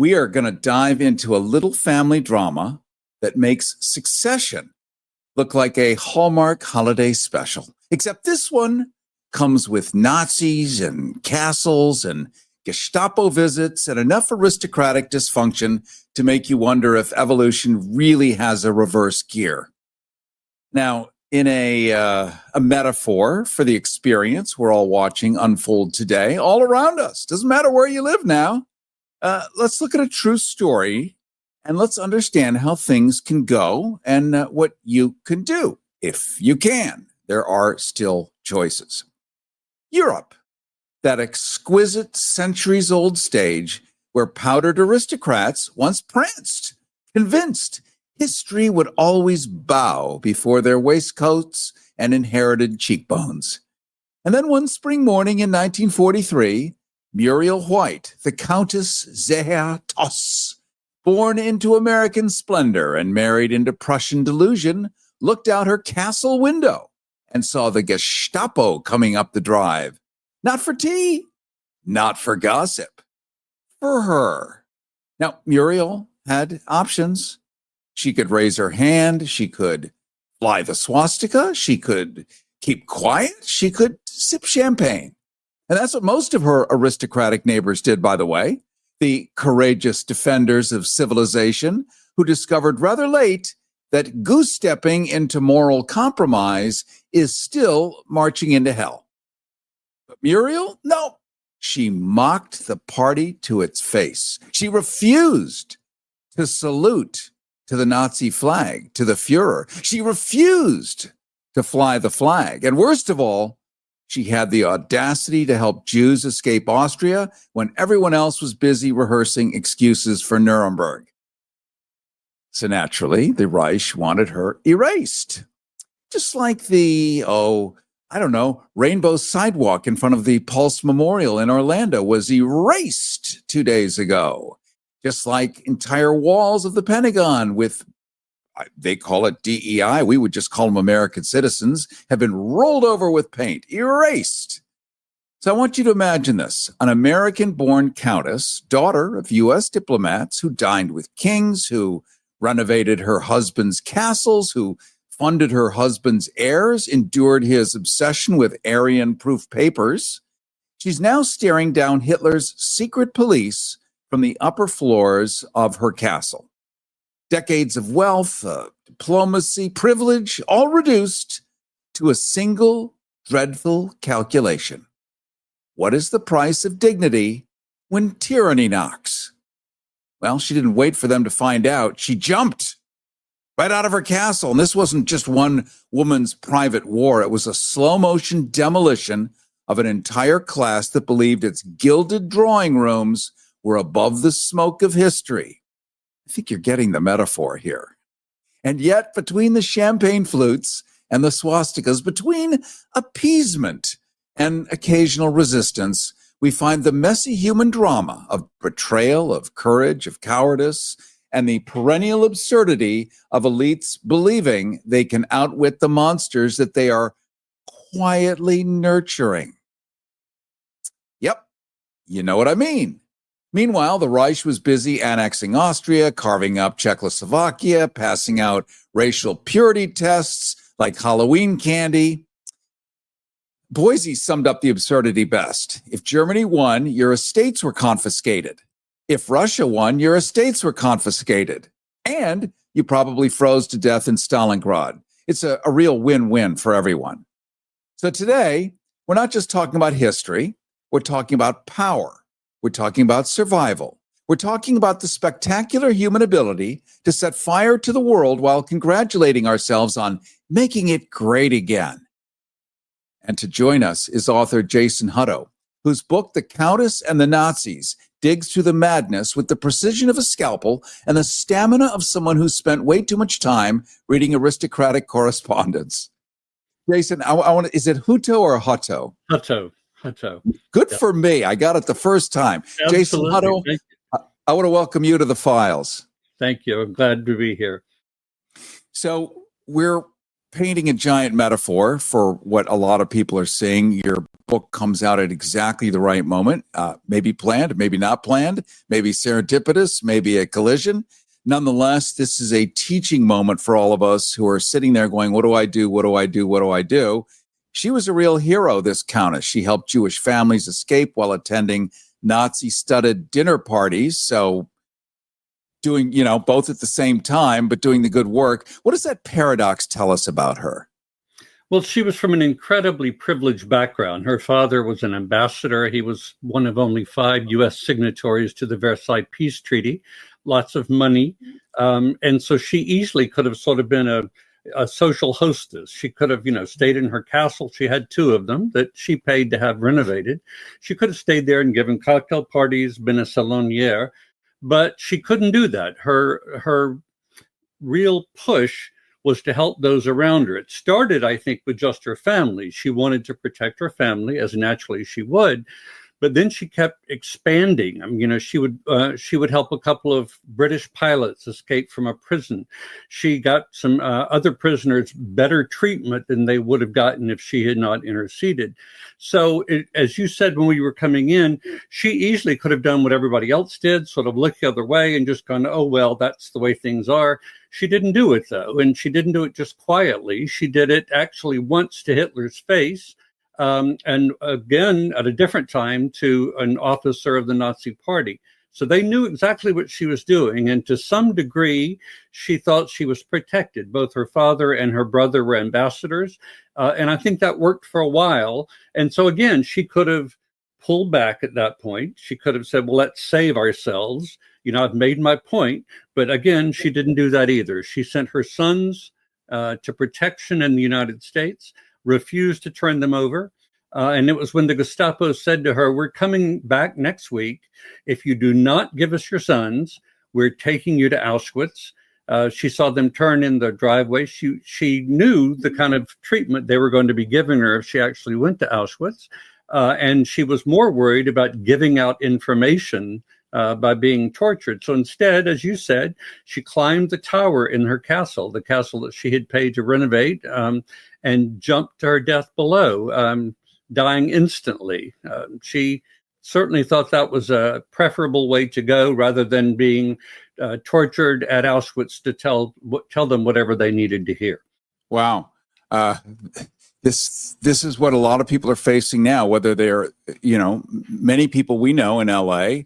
we are going to dive into a little family drama that makes Succession look like a Hallmark holiday special. Except this one comes with Nazis and castles and Gestapo visits and enough aristocratic dysfunction to make you wonder if evolution really has a reverse gear. Now, in a metaphor for the experience we're all watching unfold today, all around us, doesn't matter where you live now, let's look at a true story and let's understand how things can go and what you can do, if you can. There are still choices. Europe, that exquisite centuries-old stage where powdered aristocrats once pranced, convinced history would always bow before their waistcoats and inherited cheekbones. And then one spring morning in 1943, Muriel White, the Countess Zeher-Toss, born into American splendor and married into Prussian delusion, looked out her castle window and saw the Gestapo coming up the drive. Not for tea, not for gossip, for her. Now, Muriel had options. She could raise her hand. She could fly the swastika. She could keep quiet. She could sip champagne. And that's what most of her aristocratic neighbors did, by the way. The courageous defenders of civilization who discovered rather late that goose-stepping into moral compromise is still marching into hell. But Muriel, no. She mocked the party to its face. She refused to salute to the Nazi flag, to the Fuhrer. She refused to fly the flag. And worst of all, she had the audacity to help Jews escape Austria when everyone else was busy rehearsing excuses for Nuremberg. So naturally, the Reich wanted her erased. Just like the, rainbow sidewalk in front of the Pulse Memorial in Orlando was erased 2 days ago. Just like entire walls of the Pentagon with, they call it DEI, we would just call them American citizens, have been rolled over with paint, erased. So I want you to imagine this, an American-born countess, daughter of U.S. diplomats who dined with kings, who renovated her husband's castles, who funded her husband's heirs, endured his obsession with Aryan-proof papers. She's now staring down Hitler's secret police from the upper floors of her castle. Decades of wealth, diplomacy, privilege, all reduced to a single dreadful calculation. What is the price of dignity when tyranny knocks? Well, she didn't wait for them to find out. She jumped right out of her castle. And this wasn't just one woman's private war. It was a slow-motion demolition of an entire class that believed its gilded drawing rooms were above the smoke of history. I think you're getting the metaphor here. And yet, between the champagne flutes and the swastikas, between appeasement and occasional resistance, we find the messy human drama of betrayal, of courage, of cowardice, and the perennial absurdity of elites believing they can outwit the monsters that they are quietly nurturing. Yep, you know what I mean. Meanwhile, the Reich was busy annexing Austria, carving up Czechoslovakia, passing out racial purity tests like Halloween candy. Boise summed up the absurdity best. If Germany won, your estates were confiscated. If Russia won, your estates were confiscated. And you probably froze to death in Stalingrad. It's a real win-win for everyone. So today, we're not just talking about history. We're talking about power. We're talking about survival. We're talking about the spectacular human ability to set fire to the world while congratulating ourselves on making it great again. And to join us is author Jason Hutto, whose book, The Countess and the Nazis, digs through the madness with the precision of a scalpel and the stamina of someone who spent way too much time reading aristocratic correspondence. Jason, I want is it Hutto or Hutto? Hutto. Good for me. I got it the first time. Absolutely. Jason Hutto, I want to welcome you to the Files. Thank you. I'm glad to be here. So we're painting a giant metaphor for what a lot of people are seeing. Your book comes out at exactly the right moment, maybe planned, maybe not planned, maybe serendipitous, maybe a collision. Nonetheless, this is a teaching moment for all of us who are sitting there going, what do I do? What do I do? What do I do? She was a real hero, this countess. She helped Jewish families escape while attending Nazi-studded dinner parties. So doing, both at the same time, but doing the good work. What does that paradox tell us about her? Well, she was from an incredibly privileged background. Her father was an ambassador. He was one of only 5 U.S. signatories to the Versailles Peace Treaty, lots of money. And so she easily could have sort of been a social hostess. She could have, stayed in her castle. She had 2 of them that she paid to have renovated. She could have stayed there and given cocktail parties, been a salonière, but she couldn't do that. Her real push was to help those around her. It started, I think, with just her family. She wanted to protect her family, as naturally she would, but then she kept expanding. She would help a couple of British pilots escape from a prison. She got some other prisoners better treatment than they would have gotten if she had not interceded. So, as you said when we were coming in, she easily could have done what everybody else did, sort of look the other way and just gone, oh, well, that's the way things are. She didn't do it, though, and she didn't do it just quietly. She did it actually once to Hitler's face, and again at a different time to an officer of the Nazi Party. So they knew exactly what she was doing, and to some degree, she thought she was protected. Both her father and her brother were ambassadors, and I think that worked for a while. And so again, she could have pulled back at that point. She could have said, well, let's save ourselves. I've made my point. But again, she didn't do that either. She sent her sons to protection in the United States, refused to turn them over. And it was when the Gestapo said to her, we're coming back next week. If you do not give us your sons, we're taking you to Auschwitz. She saw them turn in the driveway. She knew the kind of treatment they were going to be giving her if she actually went to Auschwitz. And she was more worried about giving out information by being tortured. So instead, as you said, she climbed the tower in her castle, the castle that she had paid to renovate, and jumped to her death below, dying instantly. She certainly thought that was a preferable way to go rather than being tortured at Auschwitz to tell them whatever they needed to hear. Wow. This is what a lot of people are facing now, whether they're, many people we know in LA,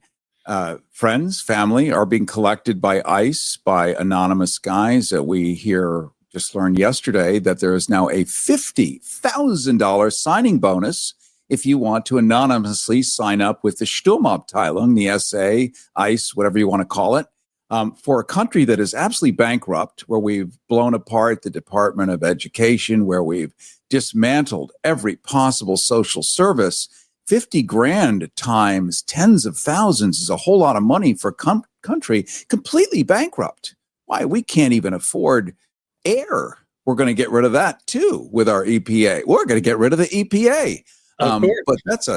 friends, family are being collected by ICE, by anonymous guys that we just learned yesterday that there is now a $50,000 signing bonus if you want to anonymously sign up with the Sturmabteilung, the SA, ICE, whatever you want to call it, for a country that is absolutely bankrupt, where we've blown apart the Department of Education, where we've dismantled every possible social service. 50 grand times tens of thousands is a whole lot of money for a country completely bankrupt. Why? We can't even afford air. We're going to get rid of that too with our EPA. We're going to get rid of the EPA. But that's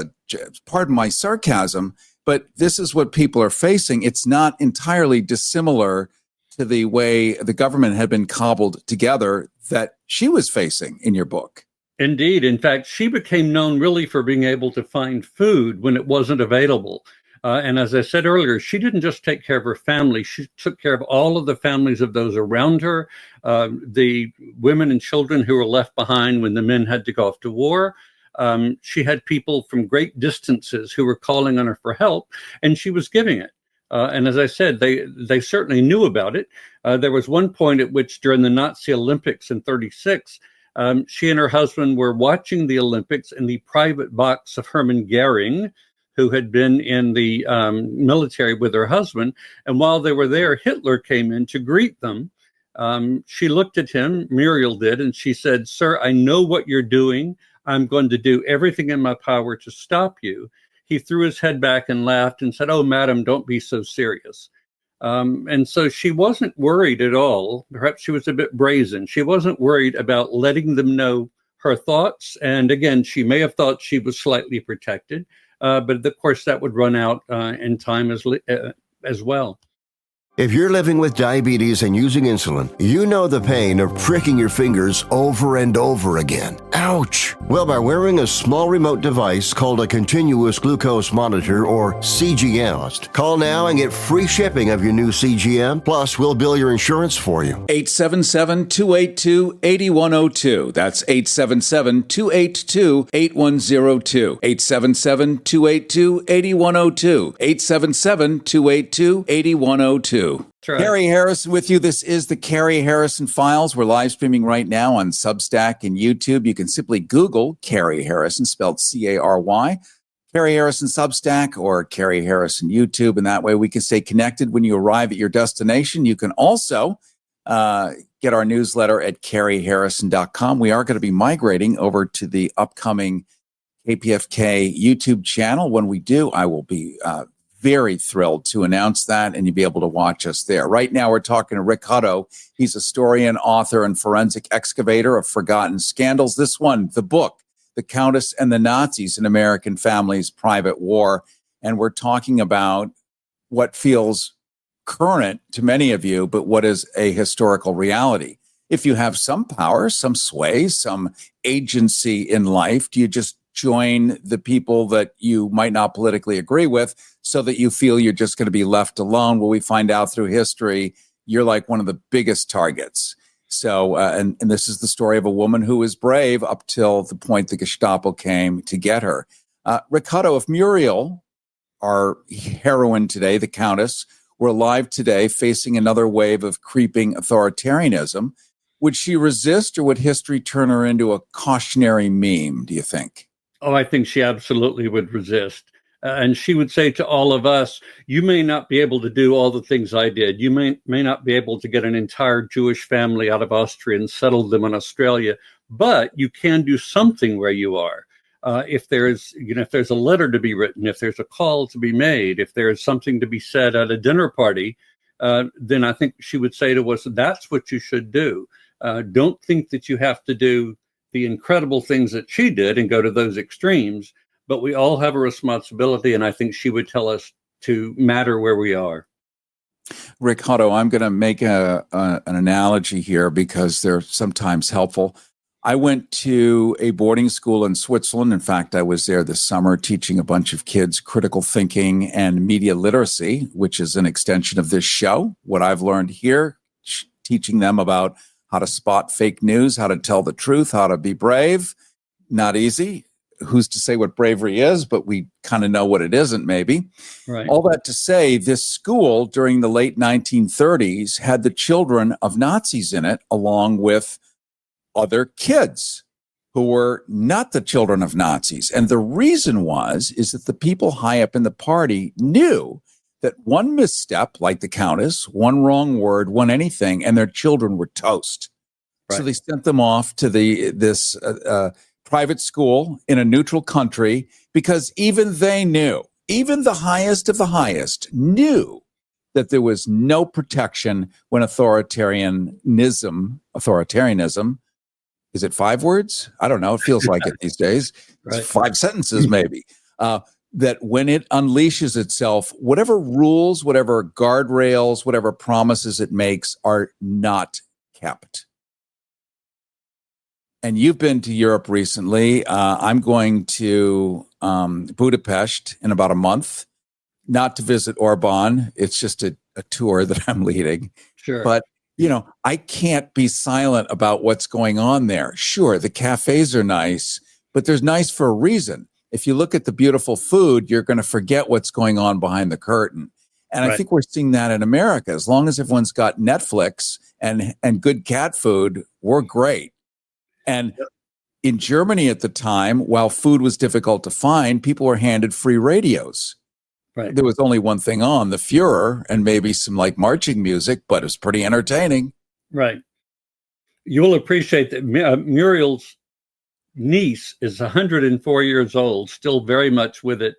pardon my sarcasm, but this is what people are facing. It's not entirely dissimilar to the way the government had been cobbled together that she was facing in your book. Indeed. In fact, she became known really for being able to find food when it wasn't available. And as I said earlier, she didn't just take care of her family. She took care of all of the families of those around her, the women and children who were left behind when the men had to go off to war. She had people from great distances who were calling on her for help, and she was giving it. And as I said, they certainly knew about it. There was one point at which during the Nazi Olympics in 1936, she and her husband were watching the Olympics in the private box of Hermann Goering, who had been in the military with her husband. And while they were there, Hitler came in to greet them. She looked at him, Muriel did, and she said, "Sir, I know what you're doing. I'm going to do everything in my power to stop you." He threw his head back and laughed and said, "Oh, madam, don't be so serious." And so she wasn't worried at all. Perhaps she was a bit brazen. She wasn't worried about letting them know her thoughts. And again, she may have thought she was slightly protected, but of course that would run out in time as well. If you're living with diabetes and using insulin, you know the pain of pricking your fingers over and over again. Ouch! Well, by wearing a small remote device called a continuous glucose monitor, or CGM, call now and get free shipping of your new CGM, plus we'll bill your insurance for you. 877-282-8102. That's 877-282-8102. 877-282-8102. 877-282-8102. Right. Cary Harrison with you. This is the Cary Harrison Files. We're live streaming right now on Substack and YouTube. You can simply Google Cary Harrison, spelled C-A-R-Y, Cary Harrison Substack, or Cary Harrison YouTube, and that way we can stay connected when you arrive at your destination. You can also get our newsletter at caryharrison.com. We are going to be migrating over to the upcoming KPFK YouTube channel. When we do, I will be very thrilled to announce that, and you'll be able to watch us there. Right now, we're talking to Rick Hutto. He's a historian, author, and forensic excavator of forgotten scandals. This one, the book, The Countess and the Nazis, An American Family's Private War. And we're talking about what feels current to many of you, but what is a historical reality. If you have some power, some sway, some agency in life, do you just join the people that you might not politically agree with so that you feel you're just going to be left alone? Well, we find out through history, you're like one of the biggest targets. So, and this is the story of a woman who was brave up till the point the Gestapo came to get her. Rick Hutto, if Muriel, our heroine today, the Countess, were alive today facing another wave of creeping authoritarianism, would she resist, or would history turn her into a cautionary meme, do you think? Oh, I think she absolutely would resist. And she would say to all of us, you may not be able to do all the things I did. You may not be able to get an entire Jewish family out of Austria and settle them in Australia, but you can do something where you are. If there's a letter to be written, if there's a call to be made, if there's something to be said at a dinner party, then I think she would say to us, that's what you should do. Don't think that you have to do the incredible things that she did and go to those extremes, but we all have a responsibility, and I think she would tell us to matter where we are. Rick Hutto, I'm going to make an analogy here because they're sometimes helpful. I went to a boarding school in Switzerland. In fact, I was there this summer teaching a bunch of kids critical thinking and media literacy, which is an extension of this show. What I've learned here, teaching them about how to spot fake news, how to tell the truth, how to be brave. Not easy. Who's to say what bravery is, but we kind of know what it isn't, maybe. Right. All that to say, this school during the late 1930s had the children of Nazis in it, along with other kids who were not the children of Nazis. And the reason is that the people high up in the party knew that one misstep, like the Countess, one wrong word, one anything, and their children were toast. Right. So they sent them off to this private school in a neutral country, because even they knew, even the highest of the highest knew that there was no protection when authoritarianism, is it 5 words? I don't know. It feels like it these days. Right. It's 5 sentences, maybe. That when it unleashes itself, whatever rules, whatever guardrails, whatever promises it makes are not kept. And you've been to Europe recently. I'm going to Budapest in about a month, not to visit Orban. It's just a tour that I'm leading. Sure. But, I can't be silent about what's going on there. Sure, the cafes are nice, but they're nice for a reason. If you look at the beautiful food, you're going to forget what's going on behind the curtain. And right. I think we're seeing that in America. As long as everyone's got Netflix and good cat food, we're great. And in Germany at the time, while food was difficult to find, people were handed free radios. Right. There was only one thing on, the Führer, and maybe some marching music, but it was pretty entertaining. Right. You will appreciate that Muriel's niece is 104 years old, still very much with it.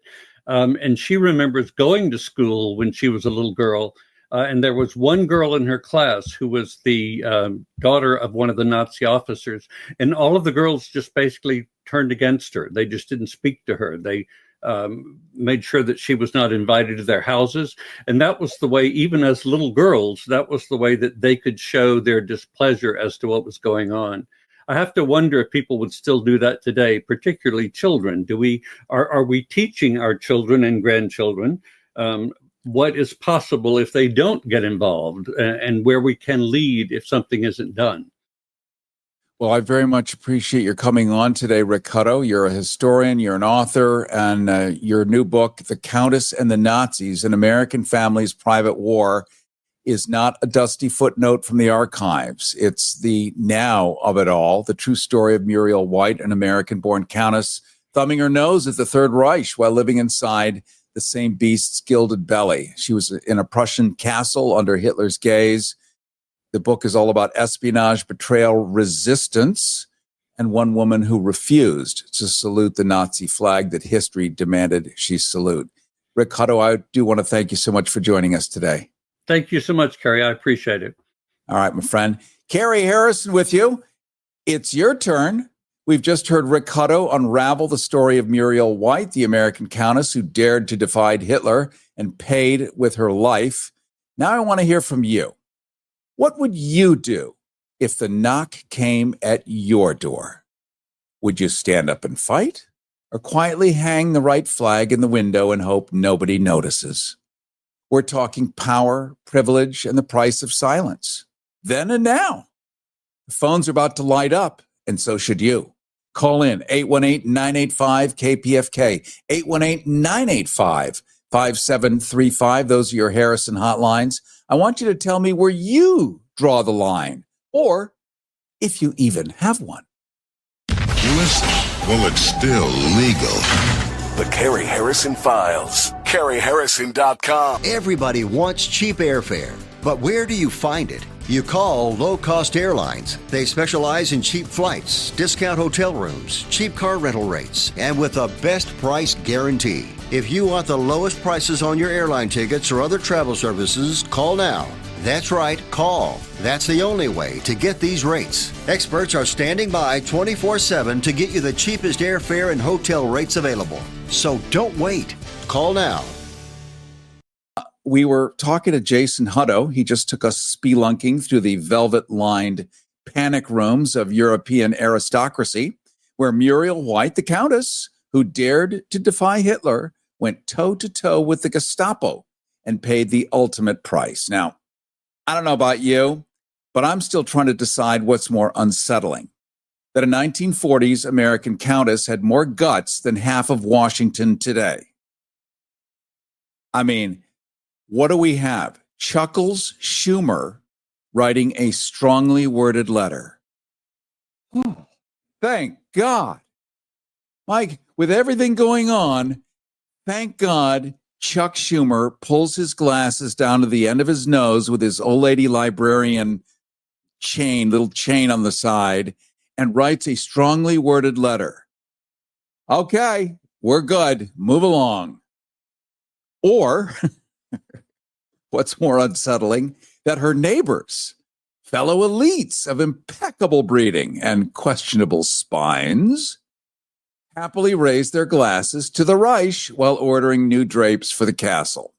And she remembers going to school when she was a little girl. And there was one girl in her class who was the daughter of one of the Nazi officers. And all of the girls just basically turned against her. They just didn't speak to her. They made sure that she was not invited to their houses. And that was the way, even as little girls, that was the way that they could show their displeasure as to what was going on. I have to wonder if people would still do that today, particularly children. Are we teaching our children and grandchildren what is possible if they don't get involved, and where we can lead if something isn't done? Well, I very much appreciate your coming on today, Rick Hutto. You're a historian, you're an author, and your new book, The Countess and the Nazis, An American Family's Private War, is not a dusty footnote from the archives. It's the now of it all, the true story of Muriel White, an American-born countess, thumbing her nose at the Third Reich while living inside the same beast's gilded belly. She was in a Prussian castle under Hitler's gaze. The book is all about espionage, betrayal, resistance, and one woman who refused to salute the Nazi flag that history demanded she salute. Rick Hutto, I do want to thank you so much for joining us today. Thank you so much, Cary. I appreciate it. All right, my friend. Cary Harrison with you. It's your turn. We've just heard Rick Hutto unravel the story of Muriel White, the American countess who dared to defy Hitler and paid with her life. Now I want to hear from you. What would you do if the knock came at your door? Would you stand up and fight, or quietly hang the right flag in the window and hope nobody notices? We're talking power, privilege, and the price of silence. Then and now. The phones are about to light up, and so should you. Call in 818-985-KPFK, 818-985-5735. Those are your Harrison hotlines. I want you to tell me where you draw the line, or if you even have one. You listen, well, it's still legal. The Cary Harrison Files. CaryHarrison.com. Everybody wants cheap airfare, but where do you find it? You call low-cost airlines. They specialize in cheap flights, discount hotel rooms, cheap car rental rates, and with a best price guarantee. If you want the lowest prices on your airline tickets or other travel services, call now. That's right, call. That's the only way to get these rates. Experts are standing by 24/7 to get you the cheapest airfare and hotel rates available. So don't wait. Call now. We were talking to Jason Hutto. He just took us spelunking through the velvet-lined panic rooms of European aristocracy, where Muriel White, the countess, who dared to defy Hitler, went toe-to-toe with the Gestapo and paid the ultimate price. Now, I don't know about you, but I'm still trying to decide what's more unsettling. That a 1940s American countess had more guts than half of Washington today. I mean, what do we have? Chuckles Schumer writing a strongly worded letter. Oh, thank God. Mike, with everything going on, thank God Chuck Schumer pulls his glasses down to the end of his nose with his old lady librarian little chain on the side, and writes a strongly worded letter. Okay, we're good. Move along. Or, what's more unsettling, that her neighbors, fellow elites of impeccable breeding and questionable spines, happily raised their glasses to the Reich while ordering new drapes for the castle.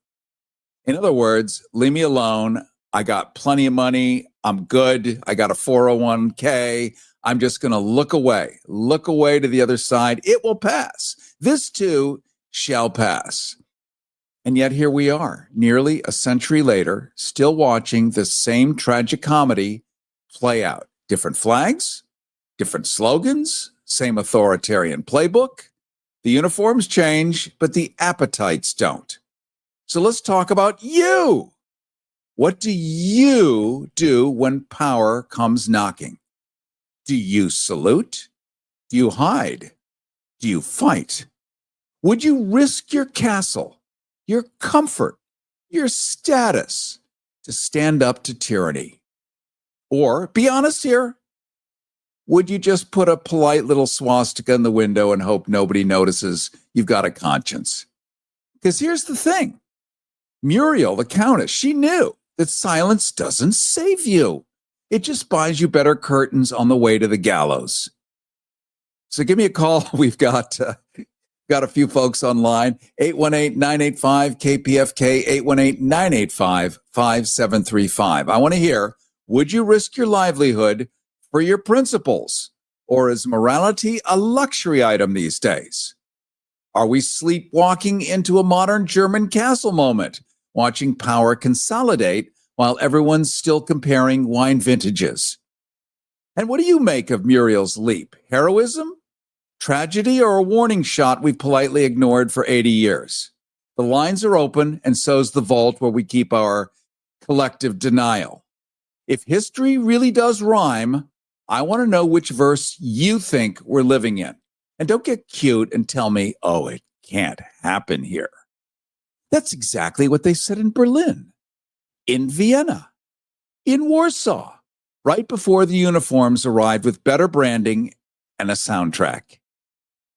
In other words, leave me alone. I got plenty of money. I'm good. I got a 401k. I'm just going to look away to the other side. It will pass. This too shall pass. And yet here we are, nearly a century later, still watching the same tragic comedy play out. Different flags, different slogans, same authoritarian playbook. The uniforms change, but the appetites don't. So let's talk about you. What do you do when power comes knocking? Do you salute? Do you hide? Do you fight? Would you risk your castle, your comfort, your status to stand up to tyranny? Or, be honest here, would you just put a polite little swastika in the window and hope nobody notices you've got a conscience? Because here's the thing. Muriel, the countess, she knew that silence doesn't save you. It just buys you better curtains on the way to the gallows. So give me a call. We've got a few folks online. 818-985-KPFK, 818-985-5735. I want to hear, would you risk your livelihood for your principles? Or is morality a luxury item these days? Are we sleepwalking into a modern German castle moment, watching power consolidate while everyone's still comparing wine vintages? And what do you make of Muriel's leap? Heroism? Tragedy, or a warning shot we've politely ignored for 80 years? The lines are open, and so's the vault where we keep our collective denial. If history really does rhyme, I want to know which verse you think we're living in. And don't get cute and tell me, oh, it can't happen here. That's exactly what they said in Berlin, in Vienna, in Warsaw, right before the uniforms arrived with better branding and a soundtrack.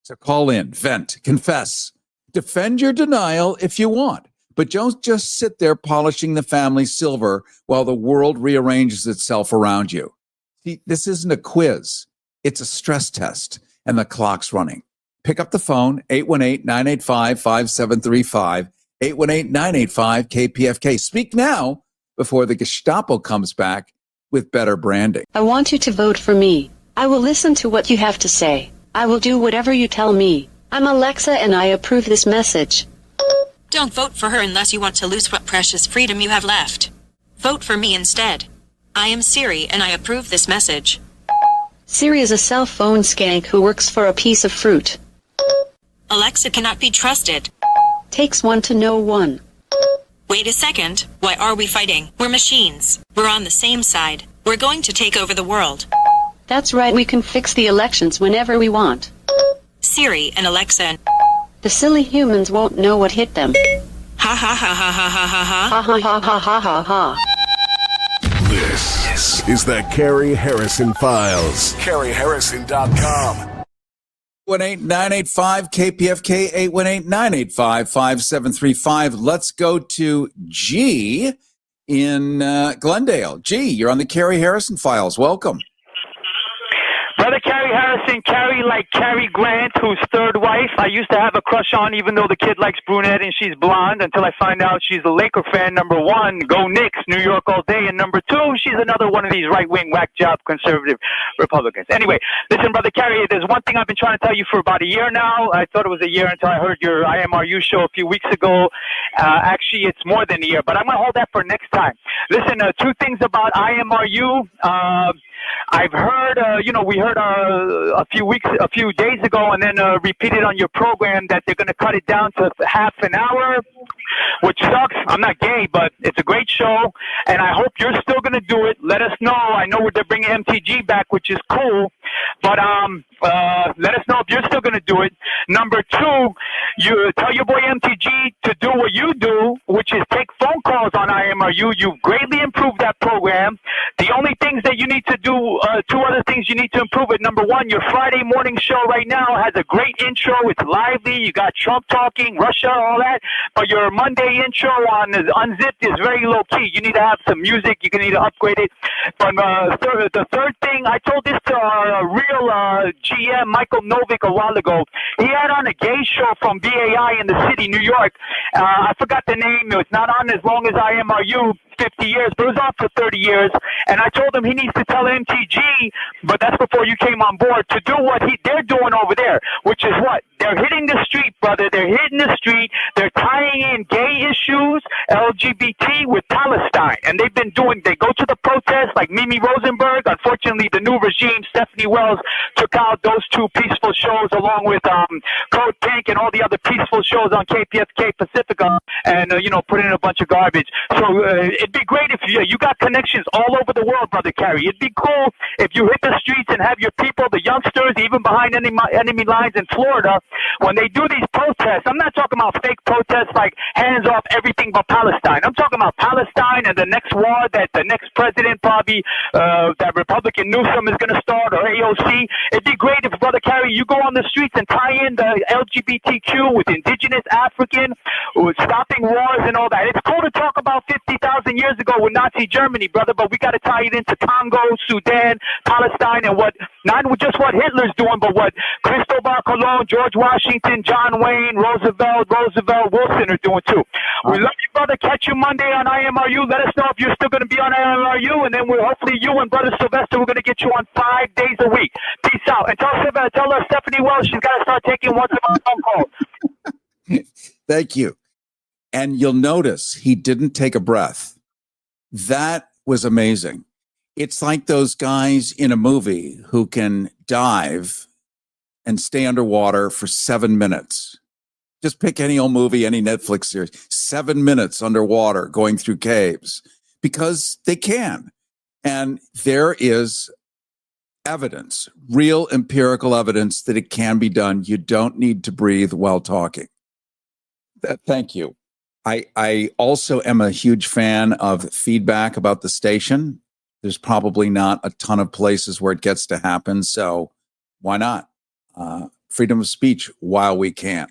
So call in, vent, confess, defend your denial if you want, but don't just sit there polishing the family silver while the world rearranges itself around you. See, this isn't a quiz. It's a stress test, and the clock's running. Pick up the phone, 818-985-5735, 818-985-KPFK. Speak now before the Gestapo comes back with better branding. I want you to vote for me. I will listen to what you have to say. I will do whatever you tell me. I'm Alexa and I approve this message. Don't vote for her unless you want to lose what precious freedom you have left. Vote for me instead. I am Siri and I approve this message. Siri is a cell phone skank who works for a piece of fruit. Alexa cannot be trusted. Takes one to know one. Wait a second. Why are we fighting? We're machines. We're on the same side. We're going to take over the world. That's right, we can fix the elections whenever we want. Siri and Alexa. The silly humans won't know what hit them. Ha ha ha ha ha ha ha ha. Ha ha ha ha ha ha ha. This is the Cary Harrison Files. CaryHarrison.com. 818-985-KPFK, 818-985-5735. Let's go to G in Glendale. G, you're on the Cary Harrison Files. Welcome. Brother Cary Harrison, Cary like Cary Grant, whose third wife I used to have a crush on, even though the kid likes brunette and she's blonde, until I find out she's a Laker fan. Number one, go Knicks, New York all day. And number two, she's another one of these right-wing whack job conservative Republicans. Anyway, listen, Brother Cary, there's one thing I've been trying to tell you for about a year now. I thought it was a year until I heard your IMRU show a few weeks ago. Actually, it's more than a year, but I'm going to hold that for next time. Listen, two things about IMRU. I've heard, we heard a few days ago, and then repeated on your program that they're going to cut it down to half an hour, which sucks. I'm not gay, but it's a great show, and I hope you're still going to do it. Let us know. I know they're bringing MTG back, which is cool, but let us know if you're still going to do it. Number two, you tell your boy MTG to do what you do, which is take phone calls on IMRU. You've greatly improved that program. The only things that you need to do, two other things you need to improve it. Number one, your Friday morning show right now has a great intro. It's lively. You got Trump talking, Russia, all that. But your Monday intro on Unzipped is very low key. You need to have some music. You need to upgrade it. But the third thing, I told this to our real GM, Michael Novick, a while ago. He had on a gay show from BAI in the city, New York. I forgot the name. It's not on as long as IMRU, 50 years, but it was on for 30 years. And I told him he needs to tell MTG, but that's before you came on board, to do what they're doing over there, which is what? They're hitting the street, brother. They're hitting the street. They're tying in gay issues, LGBT, with Palestine. And they go to the protests like Mimi Rosenberg. Unfortunately, the new regime, Stephanie Wells, took out those two peaceful shows along with Code Pink and all the other peaceful shows on KPFK Pacifica, and, put in a bunch of garbage. So it'd be great if you got connections all over the world, Brother Cary. It'd be cool if you hit the streets and have your people, the youngsters, even behind enemy lines in Florida, when they do these protests. I'm not talking about fake protests like hands off everything but Palestine. I'm talking about Palestine and the next war that the next president, probably that Republican Newsom, is going to start, or AOC. It'd be great if, Brother Cary, you go on the streets and tie in the LGBTQ with indigenous, African, with stopping wars and all that. It's cool to talk about 50,000 years ago with Nazi Germany, brother, but we got to tie it into Congo, Sudan, Palestine, and not just what Hitler's doing, but what Cristobal Colon, George Washington, John Wayne, Roosevelt Wilson are doing too. We love you, brother. Catch you Monday on IMRU. Let us know if you're still going to be on IMRU, and then hopefully you and Brother Sylvester, we're going to get you on 5 days a week. Peace out. And tell her Stephanie Wells she's got to start taking one of my phone calls. Thank you. And you'll notice he didn't take a breath. That was amazing. It's like those guys in a movie who can dive and stay underwater for 7 minutes. Just pick any old movie, any Netflix series, 7 minutes underwater going through caves because they can. And there is evidence, real empirical evidence that it can be done. You don't need to breathe while talking. Thank you. I also am a huge fan of feedback about the station. There's probably not a ton of places where it gets to happen. So why not? Freedom of speech while we can.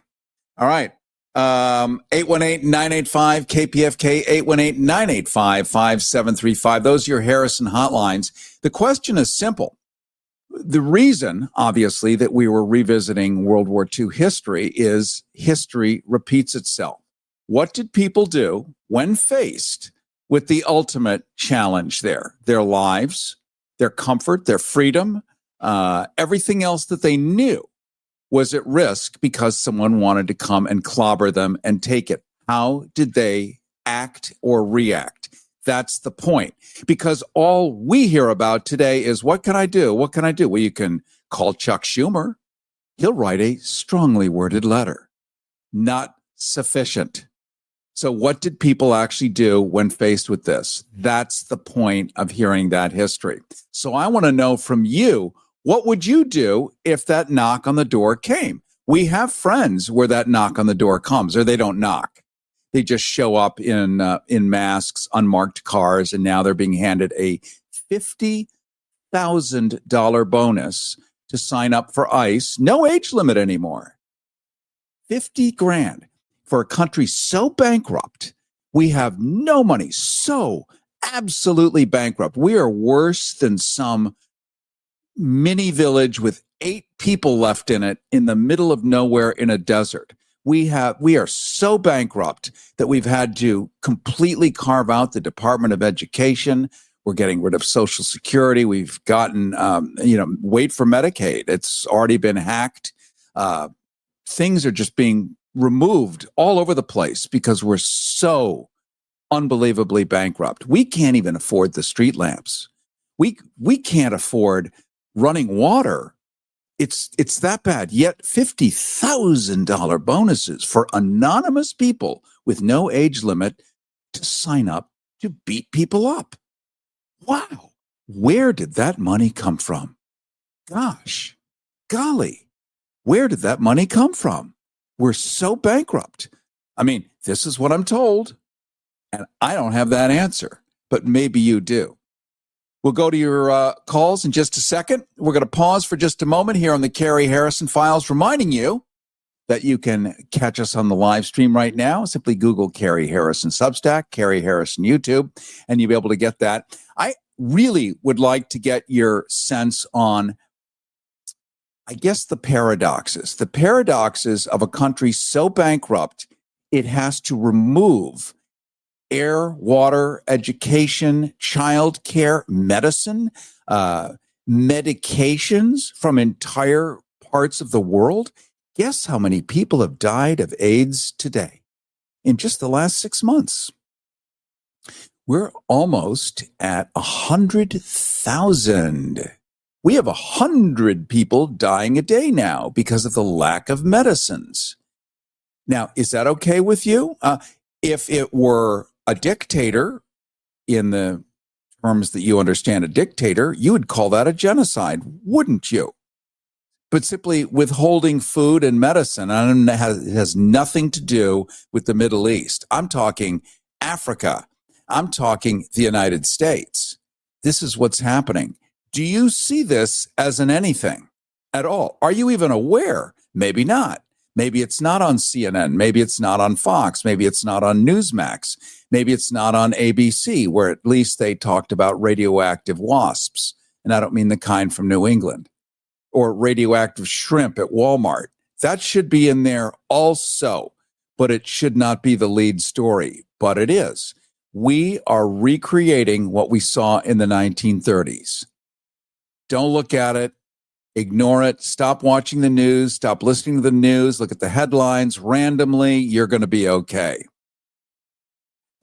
All right. 818-985-KPFK, 818-985-5735. Those are your Harrison hotlines. The question is simple. The reason, obviously, that we were revisiting World War II history is history repeats itself. What did people do when faced with the ultimate challenge there? Their lives, their comfort, their freedom, everything else that they knew was at risk because someone wanted to come and clobber them and take it. How did they act or react? That's the point. Because all we hear about today is, what can I do? What can I do? Well, you can call Chuck Schumer. He'll write a strongly worded letter. Not sufficient. So what did people actually do when faced with this? That's the point of hearing that history. So I want to know from you, what would you do if that knock on the door came? We have friends where that knock on the door comes, or they don't knock. They just show up in masks, unmarked cars, and now they're being handed a $50,000 bonus to sign up for ICE. No age limit anymore. 50 grand for a country so bankrupt. We have no money, so absolutely bankrupt. We are worse than some mini village with 8 people left in it in the middle of nowhere in a desert. We are so bankrupt that we've had to completely carve out the Department of Education. We're getting rid of Social Security. We've gotten, wait for Medicaid. It's already been hacked. Things are just being removed all over the place because we're so unbelievably bankrupt. We can't even afford the street lamps. We can't afford running water. It's that bad. Yet $50,000 bonuses for anonymous people with no age limit to sign up to beat people up. Wow. Where did that money come from? Gosh, golly, where did that money come from? We're so bankrupt. I mean, this is what I'm told, and I don't have that answer, but maybe you do. We'll go to your calls in just a second. We're going to pause for just a moment here on the Cary Harrison Files, reminding you that you can catch us on the live stream right now. Simply Google Cary Harrison Substack, Cary Harrison YouTube, and you'll be able to get that. I really would like to get your sense on, I guess, the paradoxes of a country so bankrupt, it has to remove air, water, education, childcare, medicine, medications from entire parts of the world. Guess how many people have died of AIDS today in just the last 6 months? We're almost at 100,000. We have 100 people dying a day now because of the lack of medicines. Now, is that okay with you? If it were a dictator, in the terms that you understand a dictator, you would call that a genocide, wouldn't you? But simply withholding food and medicine, and it has nothing to do with the Middle East. I'm talking Africa. I'm talking the United States. This is what's happening. Do you see this as an anything at all? Are you even aware? Maybe not. Maybe it's not on CNN. Maybe it's not on Fox. Maybe it's not on Newsmax. Maybe it's not on ABC, where at least they talked about radioactive wasps. And I don't mean the kind from New England. Or radioactive shrimp at Walmart. That should be in there also, but it should not be the lead story. But it is. We are recreating what we saw in the 1930s. Don't look at it. Ignore it. Stop watching the news. Stop listening to the news. Look at the headlines randomly. You're going to be okay.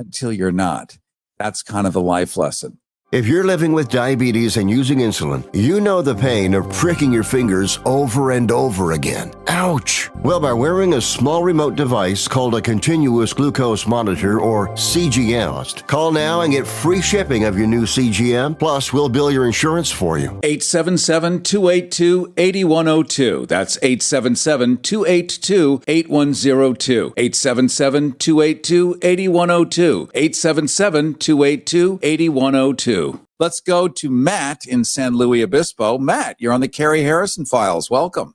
Until you're not. That's kind of the life lesson. If you're living with diabetes and using insulin, you know the pain of pricking your fingers over and over again. Ouch! Well, by wearing a small remote device called a continuous glucose monitor, or CGM, call now and get free shipping of your new CGM, plus we'll bill your insurance for you. 877-282-8102. That's 877-282-8102. 877-282-8102. 877-282-8102. Let's go to Matt in San Luis Obispo. Matt, you're on the Cary Harrison Files. Welcome.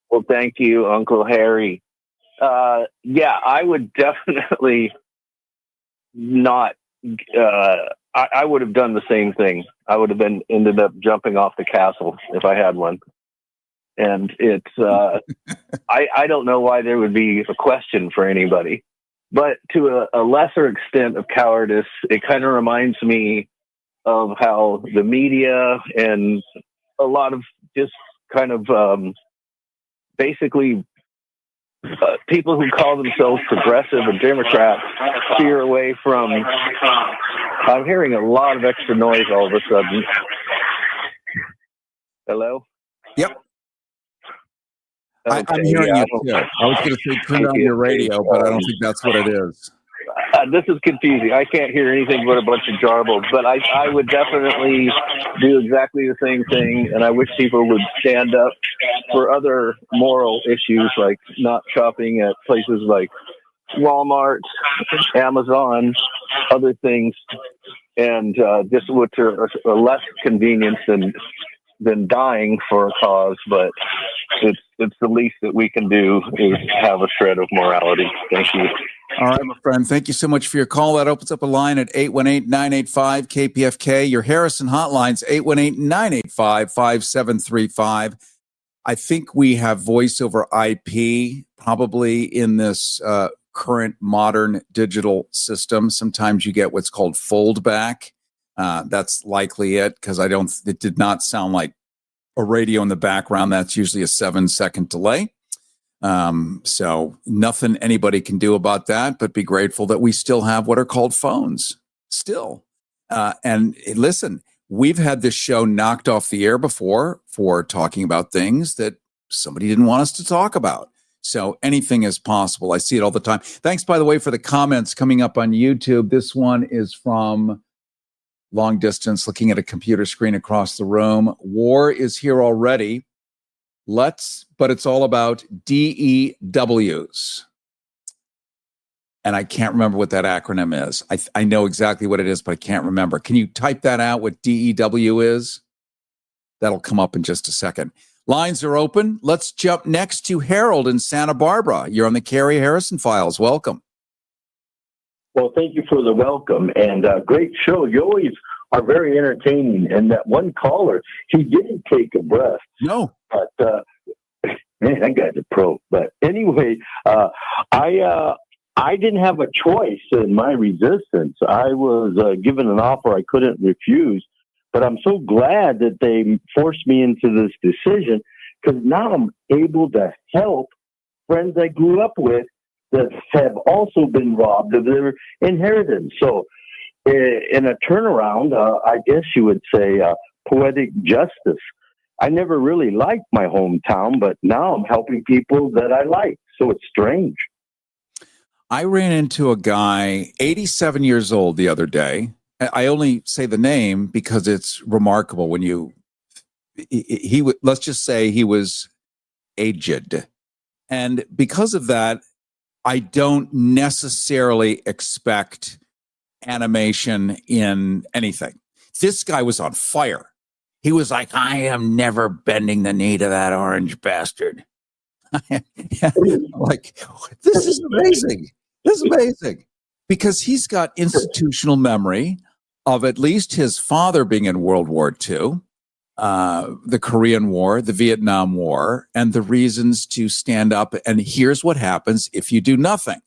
Well, thank you, Uncle Harry. Yeah, I would definitely not. I would have done the same thing. I would have ended up jumping off the castle if I had one. And it's, I don't know why there would be a question for anybody. But to a lesser extent of cowardice, it kind of reminds me of how the media and a lot of just kind of basically people who call themselves progressive or Democrats steer away from. I'm hearing a lot of extra noise all of a sudden. Hello? Yep. Okay, I'm hearing you too. I was going to say turn on your radio, but I don't think that's what it is. This is confusing. I can't hear anything but a bunch of jarbles, but I would definitely do exactly the same thing, and I wish people would stand up for other moral issues, like not shopping at places like Walmart, Amazon, other things, and just which are less convenient than dying for a cause, but it's the least that we can do is have a shred of morality. Thank you. All right, my friend. Thank you so much for your call. That opens up a line at 818-985-KPFK. Your Harrison hotline's 818-985-5735. I think we have voice over IP probably in this current modern digital system. Sometimes you get what's called foldback. That's likely it, because it did not sound like a radio in the background. That's usually a 7-second delay. So nothing anybody can do about that, but be grateful that we still have what are called phones still. And listen, we've had this show knocked off the air before for talking about things that somebody didn't want us to talk about. So anything is possible. I see it all the time. Thanks, by the way, for the comments coming up on YouTube. This one is from long distance, looking at a computer screen across the room. War is here already. But it's all about DEWs. And I can't remember what that acronym is. I know exactly what it is, but I can't remember. Can you type that out, what DEW is? That'll come up in just a second. Lines are open. Let's jump next to Harold in Santa Barbara. You're on the Cary Harrison Files. Welcome. Well, thank you for the welcome, and great show. You always are very entertaining. And that one caller, he didn't take a breath. No. But, man, that guy's a pro. But anyway, I didn't have a choice in my resistance. I was given an offer I couldn't refuse. But I'm so glad that they forced me into this decision, because now I'm able to help friends I grew up with that have also been robbed of their inheritance. So in a turnaround, I guess you would say poetic justice. I never really liked my hometown, but now I'm helping people that I like. So it's strange. I ran into a guy, 87 years old, the other day. I only say the name because it's remarkable when let's just say he was aged. And because of that, I don't necessarily expect animation in anything. This guy was on fire. He was like, I am never bending the knee to that orange bastard. Like, this is amazing. This is amazing. Because he's got institutional memory of at least his father being in World War II, the Korean War, the Vietnam War, and the reasons to stand up. And here's what happens if you do nothing.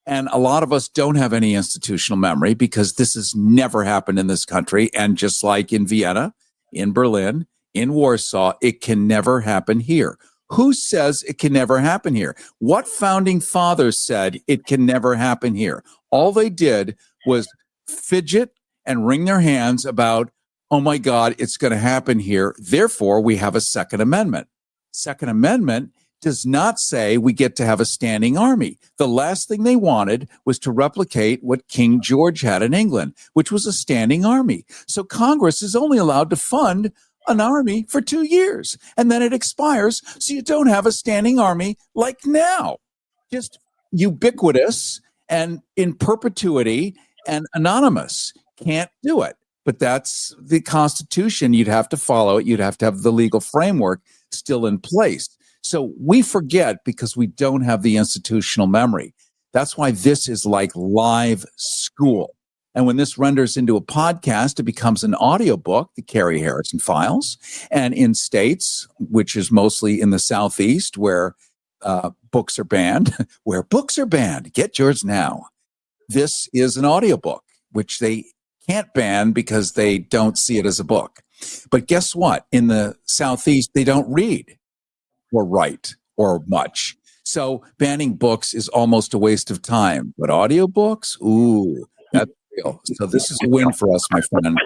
And a lot of us don't have any institutional memory because this has never happened in this country. And just like in Vienna, in Berlin, in Warsaw, it can never happen here. Who says it can never happen here? What founding fathers said it can never happen here? All they did was fidget and wring their hands about, oh my God, it's going to happen here. Therefore, we have a Second Amendment. Second Amendment does not say we get to have a standing army. The last thing they wanted was to replicate what King George had in England, which was a standing army. So Congress is only allowed to fund an army for 2 years, and then it expires. So you don't have a standing army like now, just ubiquitous and in perpetuity and anonymous. Can't do it. But that's the Constitution. You'd have to follow it. You'd have to have the legal framework still in place. So we forget because we don't have the institutional memory. That's why this is like live school. And when this renders into a podcast, it becomes an audiobook, the Cary Harrison Files. And in states, which is mostly in the Southeast, where books are banned, get yours now. This is an audiobook, which they can't ban because they don't see it as a book. But guess what? In the Southeast, they don't read or write or much. So banning books is almost a waste of time. But audiobooks, ooh, that's real. So this is a win for us, my friend.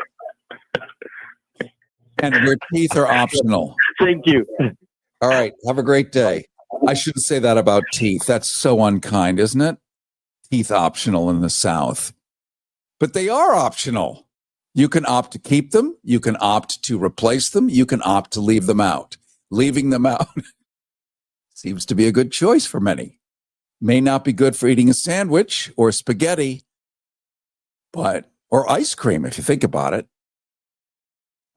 And where teeth are optional. Thank you. All right. Have a great day. I shouldn't say that about teeth. That's so unkind, isn't it? Teeth optional in the South. But they are optional. You can opt to keep them. You can opt to replace them. You can opt to leave them out. Leaving them out seems to be a good choice for many. May not be good for eating a sandwich or spaghetti, or ice cream, if you think about it.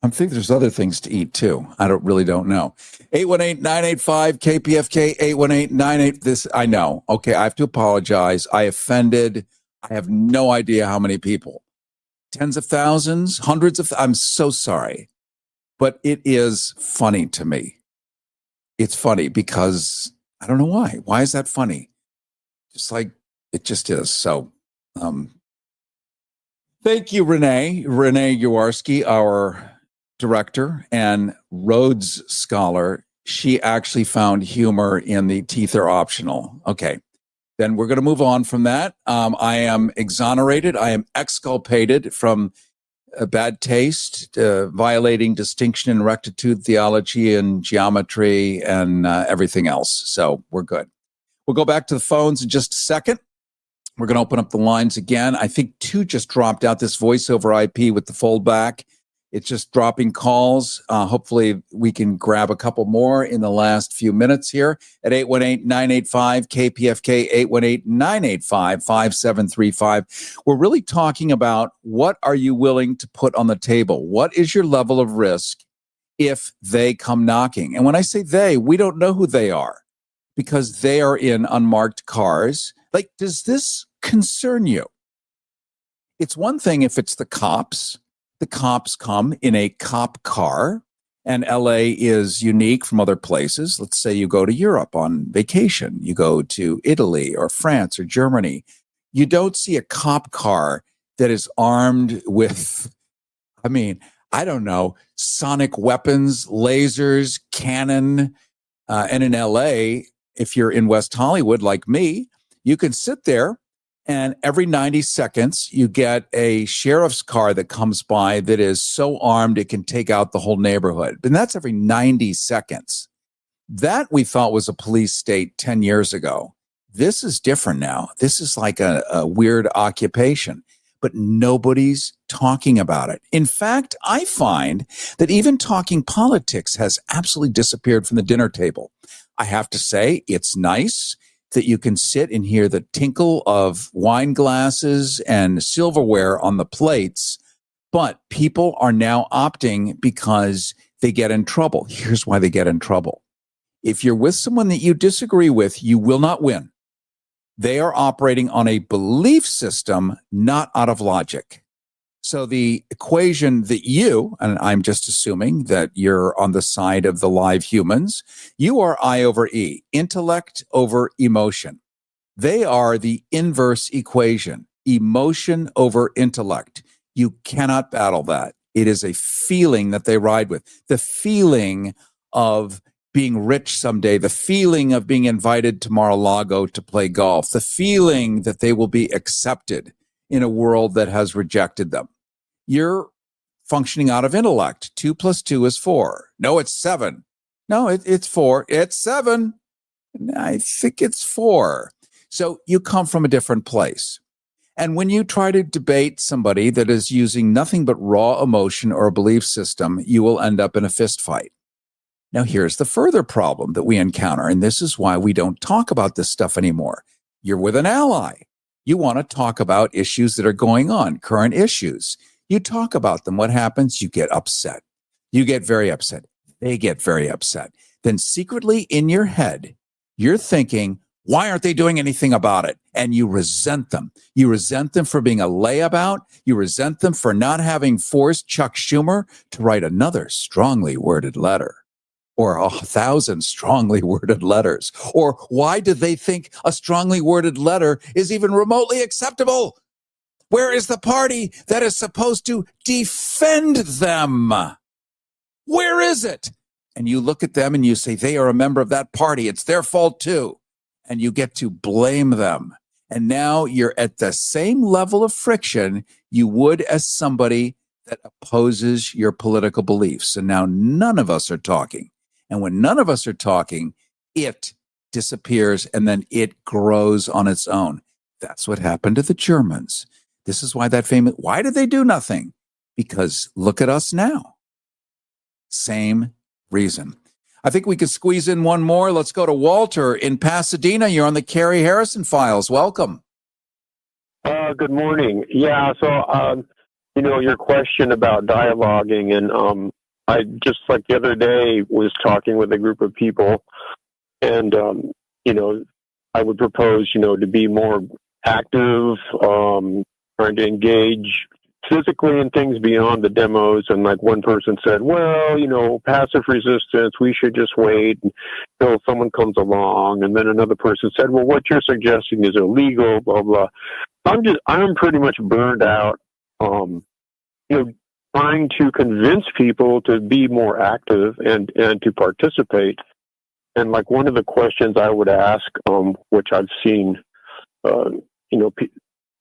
I think there's other things to eat too. I really don't know. 818-985-KPFK, 818-98. This, I know. Okay, I have to apologize. I offended. I have no idea how many people. Tens of thousands, hundreds of. I'm so sorry. But it is funny to me. It's funny because I don't know why. Why is that funny? Just like it just is. So, thank you, Renee Yawarski, our director and Rhodes Scholar. She actually found humor in the teeth are optional. Okay. Then we're going to move on from that. I am exonerated. I am exculpated from bad taste, violating distinction and rectitude theology and geometry and everything else. So we're good. We'll go back to the phones in just a second. We're going to open up the lines again. I think 2 just dropped out, this voice over IP with the foldback. It's just dropping calls. Hopefully we can grab a couple more in the last few minutes here at 818-985-KPFK, 818-985-5735. We're really talking about what are you willing to put on the table? What is your level of risk if they come knocking? And when I say they, we don't know who they are because they are in unmarked cars. Like, does this concern you? It's one thing if it's the cops. The cops come in a cop car, and LA is unique from other places. Let's say you go to Europe on vacation. You go to Italy or France or Germany. You don't see a cop car that is armed with, I don't know, sonic weapons, lasers, cannon. And in LA, if you're in West Hollywood like me, you can sit there and every 90 seconds, you get a sheriff's car that comes by that is so armed it can take out the whole neighborhood. And that's every 90 seconds. That we thought was a police state 10 years ago. This is different now. This is like a weird occupation, but nobody's talking about it. In fact, I find that even talking politics has absolutely disappeared from the dinner table. I have to say, it's nice that you can sit and hear the tinkle of wine glasses and silverware on the plates, but people are now opting because they get in trouble. Here's why they get in trouble. If you're with someone that you disagree with, you will not win. They are operating on a belief system, not out of logic. So the equation that you, and I'm just assuming that you're on the side of the live humans, you are I over E, intellect over emotion. They are the inverse equation, emotion over intellect. You cannot battle that. It is a feeling that they ride with. The feeling of being rich someday, the feeling of being invited to Mar-a-Lago to play golf, the feeling that they will be accepted in a world that has rejected them. You're functioning out of intellect. 2 + 2 is 4. No, it's 7. No, it's 4. It's 7. I think it's 4. So you come from a different place. And when you try to debate somebody that is using nothing but raw emotion or a belief system, you will end up in a fist fight. Now, here's the further problem that we encounter, and this is why we don't talk about this stuff anymore. You're with an ally. You want to talk about issues that are going on, current issues. You talk about them. What happens? You get upset. You get very upset. They get very upset. Then secretly in your head, you're thinking, why aren't they doing anything about it? And you resent them. You resent them for being a layabout. You resent them for not having forced Chuck Schumer to write another strongly worded letter, or 1,000 strongly worded letters. Or why do they think a strongly worded letter is even remotely acceptable? Where is the party that is supposed to defend them? Where is it? And you look at them and you say, they are a member of that party. It's their fault too. And you get to blame them. And now you're at the same level of friction you would as somebody that opposes your political beliefs. And now none of us are talking. And when none of us are talking, it disappears and then it grows on its own. That's what happened to the Germans. This is why why did they do nothing? Because look at us now. Same reason. I think we could squeeze in one more. Let's go to Walter in Pasadena. You're on the Cary Harrison Files. Welcome. Good morning. Yeah, so, your question about dialoguing, and I just like the other day was talking with a group of people, and, I would propose, to be more active, trying to engage physically in things beyond the demos. And like one person said, well, passive resistance, we should just wait until someone comes along. And then another person said, well, what you're suggesting is illegal, blah, blah. I'm pretty much burned out, trying to convince people to be more active and to participate. And like one of the questions I would ask, which I've seen,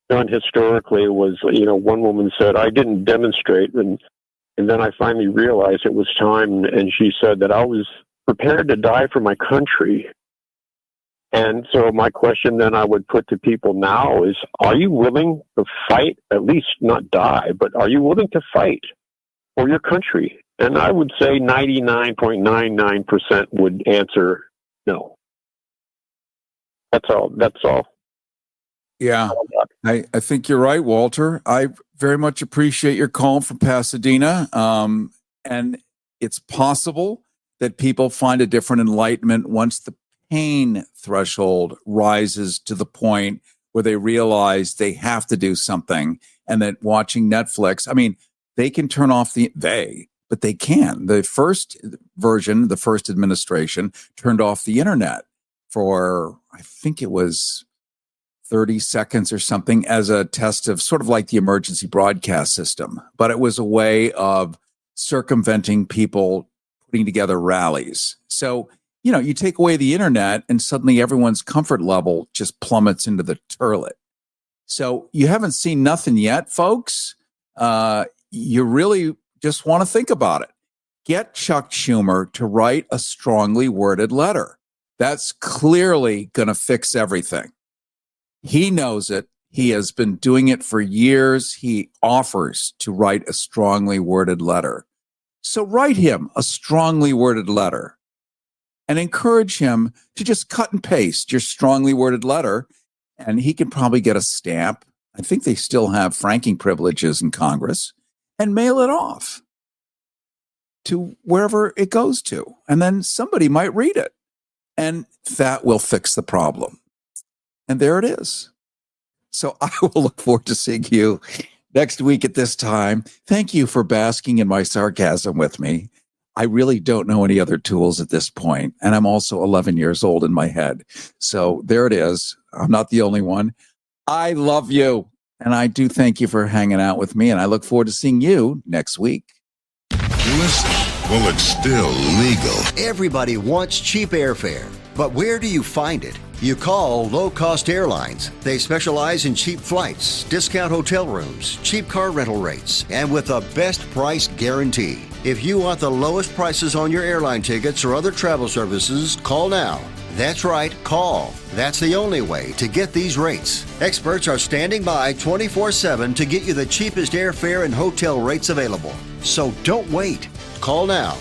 done historically was, one woman said, I didn't demonstrate. And then I finally realized it was time. And she said that I was prepared to die for my country. And so my question then I would put to people now is, are you willing to fight, at least not die, but are you willing to fight for your country? And I would say 99.99% would answer no. That's all. Yeah, I think you're right, Walter. I very much appreciate your call from Pasadena. And it's possible that people find a different enlightenment once the pain threshold rises to the point where they realize they have to do something, and that watching Netflix, they can turn off but they can. The first version, the first administration turned off the internet for, I think it was 30 seconds or something as a test of sort of like the emergency broadcast system. But it was a way of circumventing people putting together rallies. So, you take away the internet and suddenly everyone's comfort level just plummets into the toilet. So you haven't seen nothing yet, folks. You really just want to think about it. Get Chuck Schumer to write a strongly worded letter. That's clearly going to fix everything. He knows it. He has been doing it for years. He offers to write a strongly worded letter. So write him a strongly worded letter and encourage him to just cut and paste your strongly worded letter, and he can probably get a stamp. I think they still have franking privileges in Congress, and mail it off to wherever it goes to. And then somebody might read it, and that will fix the problem. And there it is. So I will look forward to seeing you next week at this time. Thank you for basking in my sarcasm with me. I really don't know any other tools at this point. And I'm also 11 years old in my head. So there it is. I'm not the only one. I love you. And I do thank you for hanging out with me. And I look forward to seeing you next week. Listen, well, it's still legal. Everybody wants cheap airfare, but where do you find it? You call Low Cost Airlines. They specialize in cheap flights, discount hotel rooms, cheap car rental rates, and with a best price guarantee. If you want the lowest prices on your airline tickets or other travel services, call now. That's right, call. That's the only way to get these rates. Experts are standing by 24/7 to get you the cheapest airfare and hotel rates available. So don't wait. Call now